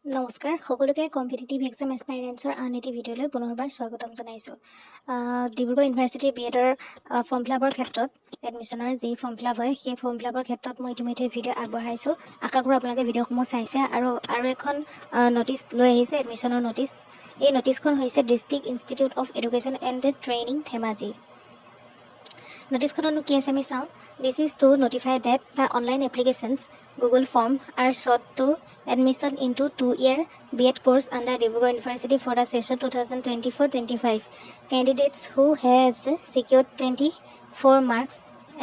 নমস্কাৰ সকলোকে competitive exam এছপাইৰেণ্টছৰ আন এটি ভিডিঅ'লৈ পুনৰবাৰ স্বাগতম জনাইছোঁ। ডিব্ৰুগড় ইউনিভাৰ্চিটিৰ BEdৰ ফৰ্ম ফিলাপৰ ক্ষেত্ৰত এডমিশ্যনৰ যি ফৰ্ম ফিলাপ হয় সেই ফৰ্ম ফিলাপৰ ক্ষেত্ৰত মই ইতিমধ্যে ভিডিঅ' আগবঢ়াইছোঁ। আশা কৰোঁ আপোনালোকে ভিডিঅ'সমূহ চাইছে আৰু এখন নটিচ লৈ আহিছোঁ এডমিশ্যনৰ নটিচ। এই নটিচখন হৈছে district institute of education and training Dhemaji. নটিচখননো কি আছে আমি চাওঁ। This is to notify that the online applications Google Form are sought to admission into 2-year BEd course under Dibrugarh University for the session 2024-25. Candidates who has secured 24 marks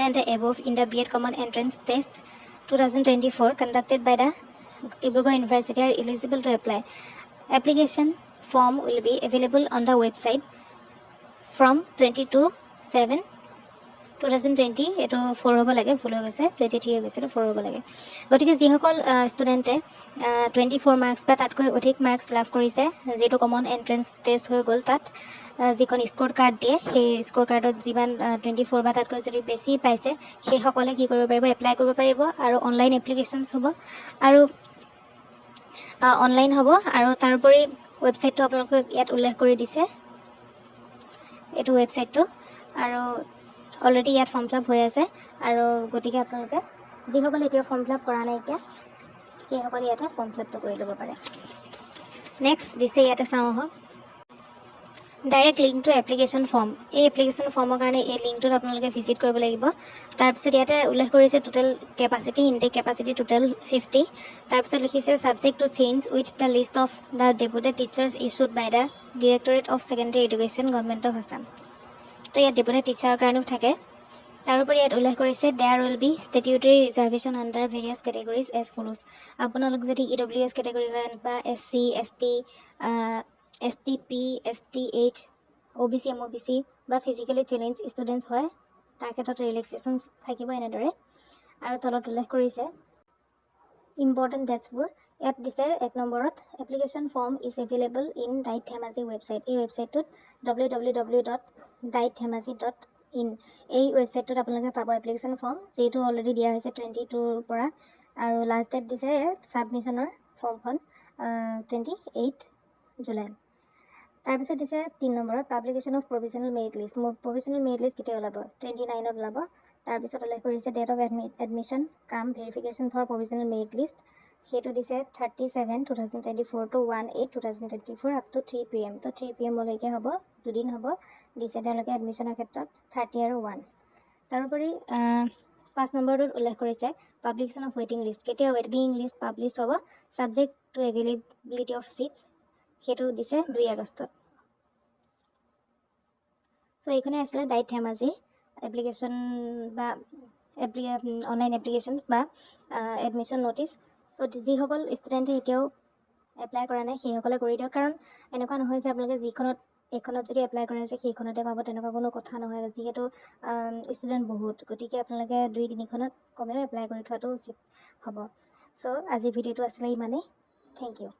and above in the BEd Common Entrance Test 2024 conducted by the Dibrugarh University are eligible to apply. Application form will be available on the website from 22/7/2020 এইটো 4 হ'ব লাগে, ভুল হৈ গৈছে, 23 হৈ গৈছে, 4 হ'ব লাগে। গতিকে যিসকল ষ্টুডেণ্টে 24 মাৰ্কছ বা তাতকৈ অধিক মাৰ্কছ লাভ কৰিছে, যিটো কমন এণ্ট্ৰেঞ্চ টেষ্ট হৈ গ'ল, তাত যিখন স্ক'ৰ কাৰ্ড দিয়ে সেই স্ক'ৰ কাৰ্ডত যিমান 24 বা তাতকৈ যদি বেছি পাইছে সেইসকলে কি কৰিব পাৰিব, এপ্লাই কৰিব পাৰিব। আৰু অনলাইন এপ্লিকেশ্যনছ হ'ব আৰু অনলাইন হ'ব। আৰু তাৰোপৰি ৱেবছাইটটো আপোনালোকে ইয়াত উল্লেখ কৰি দিছে, এইটো ৱেবছাইটটো। আৰু অলৰেডি ইয়াত ফৰ্ম ফিলাপ হৈ আছে আৰু গতিকে আপোনালোকে যিসকলে এতিয়া ফৰ্ম ফিলাপ কৰা নাই এতিয়া সেইসকলে ইয়াতে ফৰ্ম ফিলাপটো কৰি ল'ব পাৰে। নেক্সট দিছে ইয়াতে চাওঁ আহক, direct link to application form. এই এপ্লিকেশ্যন ফৰ্মৰ কাৰণে এই লিংকটোত আপোনালোকে ভিজিট কৰিব লাগিব। তাৰপিছত ইয়াতে উল্লেখ কৰিছে total capacity, intake capacity total 50। তাৰপিছত লিখিছে subject to change with the list of the deputed teachers issued by the directorate of secondary education government of Assam. তো ইয়াত ডেপুটেড টিচাৰৰ কাৰণেও থাকে। তাৰোপৰি ইয়াত উল্লেখ কৰিছে there will be statutory reservation under various categories as follows. আপোনালোক যদি EWS কেটেগৰী হয় বা SC, ST, STP, STH, OBC, MOBC বা ফিজিকেলি চেলেঞ্জ ষ্টুডেণ্টছ হয়, তাৰ ক্ষেত্ৰত ৰিলেক্সেশ্যন থাকিব এনেদৰে। আৰু তলত উল্লেখ কৰিছে ইম্পৰ্টেণ্ট ডেটছবোৰ। ইয়াত দিছে 1 নম্বৰত application form is available in DIET Dhemaji website. এই ৱেবছাইটটোত www.daithemazi.in এই ৱেবছাইটটোত আপোনালোকে পাব এপ্লিকেশ্যন ফৰ্ম, যিটো অলৰেডি দিয়া হৈছে 22ৰ পৰা। আৰু লাষ্ট ডেট দিছে ছাবমিশ্যনৰ ফৰ্মখন 28 জুলাই। তাৰপিছত দিছে 3 নম্বৰত publication of provisional merit list. Provisional merit list কেতিয়া ওলাব? 29ত ওলাব। তাৰপিছত উল্লেখ কৰিছে date of admission cum verification for provisional merit list, সেইটো দিছে 37/2024 to 1/8/2024 আপ টু 3 PM। তো 3 PM লৈকে হ'ব, দুদিন হ'ব দিছে তেওঁলোকে এডমিশ্যনৰ ক্ষেত্ৰত 30 আৰু 1। তাৰোপৰি 5 নম্বৰটোত উল্লেখ কৰিছে পাব্লিকেশ্যন অফ ৱেইটিং লিষ্ট। কেতিয়া ৱেইটিং লিষ্ট পাব্লিছ হ'ব? Subject to availability of seats, সেইটো দিছে 2 আগষ্টত। চ' এইখনে আছিলে ডাইট ধেমাজি এপ্লিকেশ্যন বা অনলাইন এপ্লিকেশ্যন বা এডমিশ্যন নটিচ। চ' যিসকল ষ্টুডেণ্টে এতিয়াও এপ্লাই কৰা নাই সেইসকলে কৰি দিয়ক। কাৰণ এনেকুৱা নহয় যে আপোনালোকে এইখনত যদি এপ্লাই কৰা আছে সেইখনতে পাব, তেনেকুৱা কোনো কথা নহয়। যিহেতু ষ্টুডেণ্ট বহুত, গতিকে আপোনালোকে 2-3খনত কমেও এপ্লাই কৰি থোৱাটো উচিত হ'ব। চ' আজিৰ ভিডিঅ'টো আছিলে ইমানেই। Thank U.